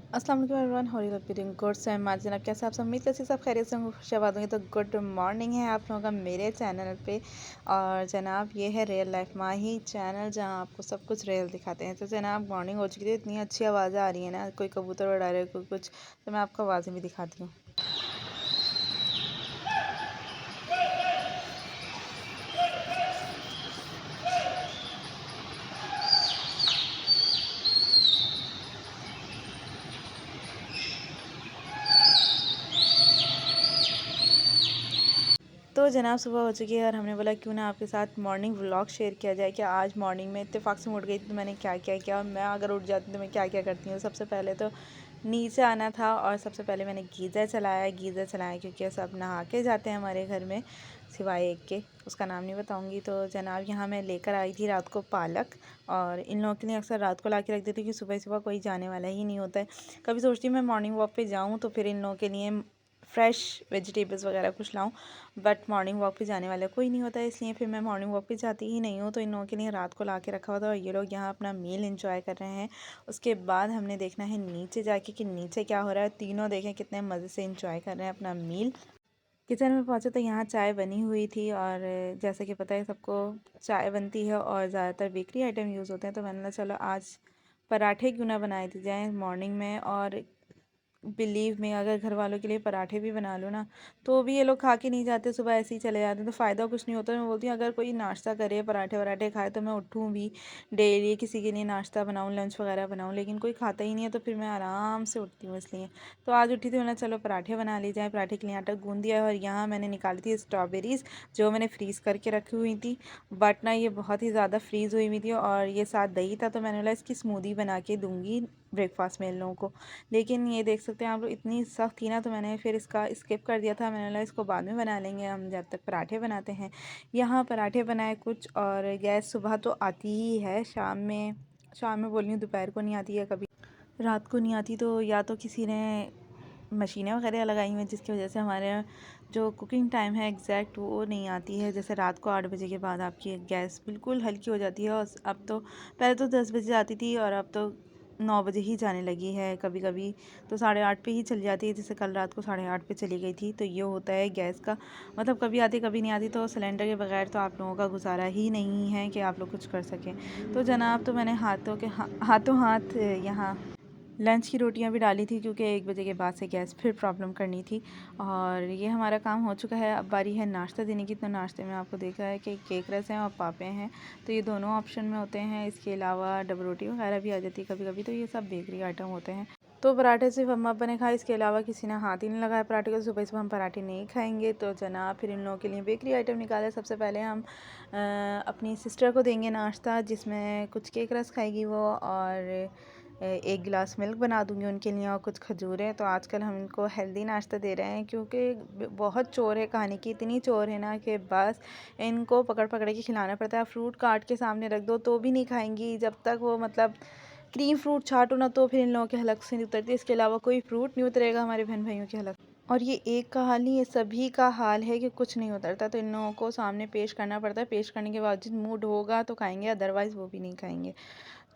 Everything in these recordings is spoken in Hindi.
अस्सलाम वालेकुम everyone, how are you feeling good? So मैं जनाब, कैसे आप सब? उम्मीद कैसे सब खैरियत से होंगे, खुशहाबाद होंगे। तो गुड मॉर्निंग है आप लोगों का मेरे चैनल पे। और जनाब ये है रियल लाइफ माही चैनल, जहां आपको सब कुछ रियल दिखाते हैं। तो जनाब मॉर्निंग हो चुकी थी, इतनी अच्छी आवाज़ें आ रही है ना, कोई कबूतर उड़ा रहे, कोई कुछ। तो मैं आपको आवाज़ें भी दिखाती हूँ। तो जनाब सुबह हो चुकी है और हमने बोला क्यों ना आपके साथ मॉर्निंग व्लॉग शेयर किया जाए कि आज मॉर्निंग में इत्तेफाक से उठ गई थी तो मैंने क्या क्या किया, और मैं अगर उठ जाती तो मैं क्या क्या करती हूँ। सबसे पहले तो नीचे आना था और सबसे पहले मैंने गीज़र चलाया क्योंकि सब नहा के जाते हैं हमारे घर में, सिवाय एक के, उसका नाम नहीं बताऊंगी। तो जनाब यहाँ मैं लेकर आई थी रात को पालक, और इन लोगों के लिए अक्सर रात को ला के रख देती हूँ कि सुबह सुबह कोई जाने वाला ही नहीं होता है। कभी सोचती हूँ मैं मॉर्निंग वॉक पे जाऊँ तो फिर इन लोगों के लिए फ़्रेश वेजिटेबल्स वगैरह कुछ लाऊं, बट मॉर्निंग वॉक पे जाने वाला कोई नहीं होता है, इसलिए फिर मैं मॉर्निंग वॉक पे जाती ही नहीं हूँ। तो इन लोगों के लिए रात को ला के रखा हुआ था और ये लोग यहाँ अपना मील एंजॉय कर रहे हैं। उसके बाद हमने देखना है नीचे जाके कि नीचे क्या हो रहा है। तीनों देखें कितने मज़े से एंजॉय कर रहे हैं अपना मील। किचन में पहुँचे तो यहाँ चाय बनी हुई थी, और जैसे कि पता है सबको चाय बनती है और ज़्यादातर बेकरी आइटम यूज़ होते हैं। तो मैंने कहा चलो आज पराठे क्यों ना बनाए दिए जाएँ मॉर्निंग में। और बिलीव में अगर घर वालों के लिए पराठे भी बना लो ना, तो भी ये लोग खा के नहीं जाते, सुबह ऐसे ही चले जाते हैं, तो फ़ायदा कुछ नहीं होता। मैं बोलती हूँ अगर कोई नाश्ता करे, पराठे वराठे खाए, तो मैं उठूँ भी, डेली किसी के लिए नाश्ता बनाऊँ, लंच वगैरह बनाऊँ, लेकिन कोई खाता ही नहीं है तो फिर मैं आराम से उठती हूँ। इसलिए तो आज उठी थी, मैंने चलो पराठे बना ली जाए। पराठे के लिए आटा गूँध दिया है और यहाँ मैंने निकाली थी स्ट्रॉबेरीज़ जो मैंने फ्रीज़ करके रखी हुई थी, बट ना ये बहुत ही ज़्यादा फ्रीज़ हुई हुई थी, और ये साथ दही था, तो मैंने बोला इसकी स्मूदी बना के दूँगी ब्रेकफास्ट में इन लोगों को। लेकिन ये देख सकते हैं आप लोग, इतनी सख्त थी ना, तो मैंने फिर इसका स्किप कर दिया था। मैंने बोला इसको बाद में बना लेंगे, हम जब तक पराठे बनाते हैं। यहाँ पराठे बनाए कुछ, और गैस सुबह तो आती ही है, शाम में बोल रही हूँ, दोपहर को नहीं आती है, कभी रात को नहीं आती। तो या तो किसी ने मशीनें वगैरह लगाई हुई हैं जिसकी वजह से हमारे यहाँ जो कुकिंग टाइम है एग्जैक्ट वो नहीं आती है। जैसे रात को 8 बजे के बाद आपकी गैस बिल्कुल हल्की हो जाती है, और अब तो, पहले तो 10 बजे आती थी और अब तो 9 बजे ही जाने लगी है, कभी कभी तो 8:30 पे ही चली जाती है। जैसे कल रात को 8:30 पे चली गई थी। तो ये होता है गैस का, मतलब कभी आती कभी नहीं आती। तो सिलेंडर के बगैर तो आप लोगों का गुजारा ही नहीं है कि आप लोग कुछ कर सकें। तो जनाब, तो मैंने हाथों हाथ यहाँ लंच की रोटियां भी डाली थी क्योंकि 1 बजे के बाद से गैस फिर प्रॉब्लम करनी थी। और ये हमारा काम हो चुका है, अब बारी है नाश्ता देने की। तो नाश्ते में आपको देखा है कि केक रस हैं और पापे हैं, तो ये दोनों ऑप्शन में होते हैं। इसके अलावा डबल रोटी वगैरह भी आ जाती है कभी कभी। तो ये सब बेकरी आइटम होते हैं। तो पराठे सिर्फ अम्मा ने खाए, इसके अलावा किसी ने हाथ ही नहीं लगाया पराठे को। सुबह सुबह हम पराठे नहीं खाएंगे, तो जनाब फिर इन लोगों के लिए बेकरी आइटम निकाले। सबसे पहले हम अपनी सिस्टर को देंगे नाश्ता, जिसमें कुछ केक रस खाएगी वो, और 1 गिलास मिल्क बना दूंगी उनके लिए, और कुछ खजूरें। तो आजकल हम इनको हेल्दी नाश्ता दे रहे हैं क्योंकि बहुत चोर है खाने की, इतनी चोर है ना कि बस इनको पकड़ पकड़ के खिलाना पड़ता है। फ्रूट काट के सामने रख दो तो भी नहीं खाएंगी, जब तक वो मतलब क्रीम फ्रूट छाटो ना तो फिर इन लोगों के हलक से नहीं उतरती। इसके अलावा कोई फ्रूट नहीं उतरेगा हमारे बहन भाइयों के हलक। और ये एक का हाल नहीं, ये सभी का हाल है कि कुछ नहीं उतरता। तो इन लोगों को सामने पेश करना पड़ता है, पेश करने के बावजूद मूड होगा तो खाएंगे, अदरवाइज़ वो भी नहीं खाएंगे।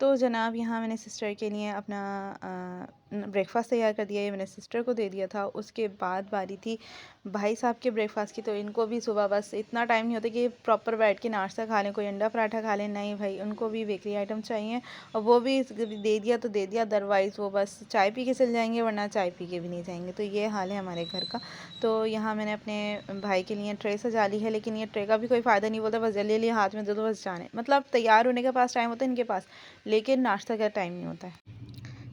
तो जनाब यहाँ मैंने सिस्टर के लिए अपना ब्रेकफ़ास्ट तैयार कर दिया, ये मैंने सिस्टर को दे दिया था। उसके बाद बारी थी भाई साहब के ब्रेकफ़ास्ट की। तो इनको भी सुबह बस इतना टाइम नहीं होता कि प्रॉपर बैठ के नाश्ता खा लें, कोई अंडा पराठा खा लें, नहीं भाई, उनको भी बेकरी आइटम चाहिए। और वो भी दे दिया तो दे दिया, अदरवाइज़ वो बस चाय पी के चल जाएंगे, वरना चाय पी के भी नहीं जाएंगे। तो ये हाल है हमारे घर का। तो यहाँ मैंने अपने भाई के लिए ट्रे सजा ली है, लेकिन ये ट्रे का भी कोई फ़ायदा नहीं, बोलता बस जल्दी जल्दी हाथ में दे दो, बस जाने, मतलब तैयार होने के पास टाइम होता है इनके पास, लेकिन नाश्ता का टाइम नहीं होता है।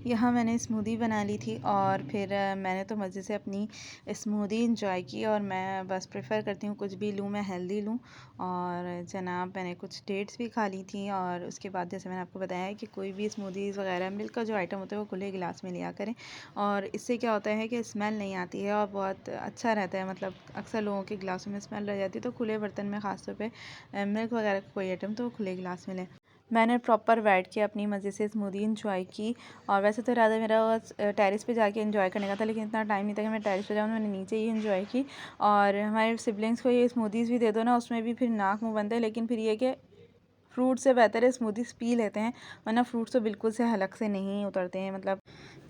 यहाँ मैंने स्मूदी बना ली थी, और फिर मैंने तो मज़े से अपनी स्मूदी इंजॉय की। और मैं बस प्रेफर करती हूँ कुछ भी लूँ मैं हेल्दी लूँ। और जनाब मैंने कुछ डेट्स भी खा ली थी। और उसके बाद जैसे मैंने आपको बताया है कि कोई भी स्मूदीज़ वगैरह मिल्क का जो आइटम होता है वो खुले गिलास में लिया करें, और इससे क्या होता है कि स्मेल नहीं आती है और बहुत अच्छा रहता है। मतलब अक्सर लोगों के गिलासों में स्मेल रह जाती है, तो खुले बर्तन में ख़ासतौर पर मिल्क वगैरह का कोई आइटम तो वो खुले गिलास में लें। मैंने प्रॉपर बैठ के अपनी मज़े से स्मूदी इंजॉय की। और वैसे तो इरादा मेरा टेरेस पे जाके एंजॉय करने का था, लेकिन इतना टाइम नहीं था कि मैं टेरेस पे जाऊँ, मैंने नीचे ही एंजॉय की। और हमारे सिबलिंग्स को ये स्मूदीज़ भी दे दो ना, उसमें भी फिर नाक मुंह बनता है, लेकिन फिर ये कि फ्रूट से बेहतर है स्मूदीज़ पी लेते हैं, वरना फ्रूट्स तो बिल्कुल से हलक से नहीं उतरते हैं। मतलब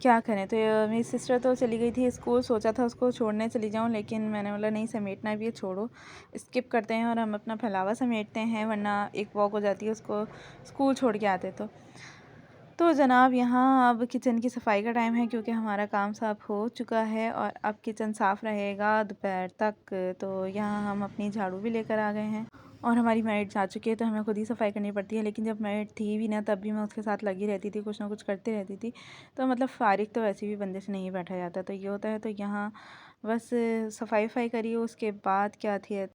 क्या करें। तो मेरी सिस्टर तो चली गई थी स्कूल, सोचा था उसको छोड़ने चली जाऊँ, लेकिन मैंने बोला नहीं, समेटना भी है, छोड़ो, स्किप करते हैं और हम अपना फैलावा समेटते हैं, वरना एक वॉक हो जाती है उसको स्कूल छोड़ के आते तो जनाब यहाँ अब किचन की सफाई का टाइम है, क्योंकि हमारा काम साफ हो चुका है और अब किचन साफ़ रहेगा दोपहर तक। तो यहाँ हम अपनी झाड़ू भी लेकर आ गए हैं और हमारी मेड जा चुकी है, तो हमें खुद ही सफाई करनी पड़ती है। लेकिन जब मेड थी भी ना, तब भी मैं उसके साथ लगी रहती थी, कुछ ना कुछ करती रहती थी। तो मतलब फ़ारिग तो वैसे भी बंदे से नहीं बैठा जाता, तो ये होता है। तो यहाँ बस सफाई वफाई करी, उसके बाद क्या थी।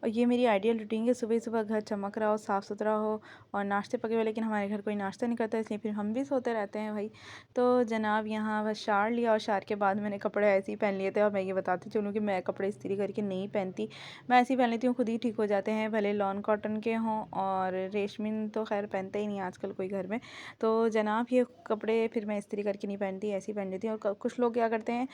और ये मेरी आइडियल रूटीन है, सुबह सुबह घर चमक रहा हो, साफ़ सुथरा हो और नाश्ते पके हुए। लेकिन हमारे घर कोई नाश्ता नहीं करता, इसलिए फिर हम भी सोते रहते हैं भाई। तो जनाब यहाँ बस शार लिया और शार के बाद मैंने कपड़े ऐसे ही पहन लिए थे। और मैं ये बताती चलूँ कि मैं कपड़े इस्त्री करके नहीं पहनती, मैं ऐसे ही पहन लेती हूँ, खुद ही ठीक हो जाते हैं, भले लॉन कॉटन के हों। और रेशमिन तो खैर पहनते ही नहीं आजकल कोई घर में। तो जनाब ये कपड़े फिर मैं इस्त्री करके नहीं पहनती, ऐसे ही पहन लेती हूँ। और कुछ लोग क्या करते हैं,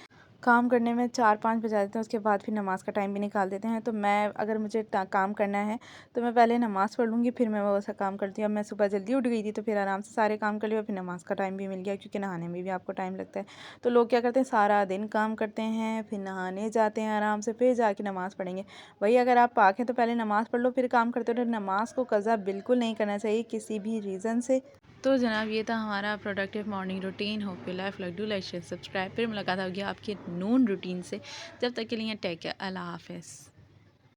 काम करने में 4-5 बजा देते हैं, उसके बाद फिर नमाज़ का टाइम भी निकाल देते हैं। तो मैं, अगर मुझे काम करना है तो मैं पहले नमाज़ पढ़ लूँगी, फिर मैं वो सा काम करती हूँ। अब मैं सुबह जल्दी उठ गई थी, तो फिर आराम से सारे काम कर लिए और फिर नमाज़ का टाइम भी मिल गया, क्योंकि नहाने में भी आपको टाइम लगता है। तो लोग क्या करते हैं, सारा दिन काम करते हैं, फिर नहाने जाते हैं आराम से, फिर जाके नमाज़ पढ़ेंगे। वही अगर आप पाक हैं तो पहले नमाज़ पढ़ लो, फिर काम करते रहो। नमाज़ को कज़ा बिल्कुल नहीं करना चाहिए किसी भी रीज़न से। तो जनाब ये था हमारा productive morning routine. Hope you life like, do like, share, subscribe. फिर मुलाकात होगी आपकी नून रूटीन से। जब तक के लिए टेक केयर, अल्लाह हाफ़िज़।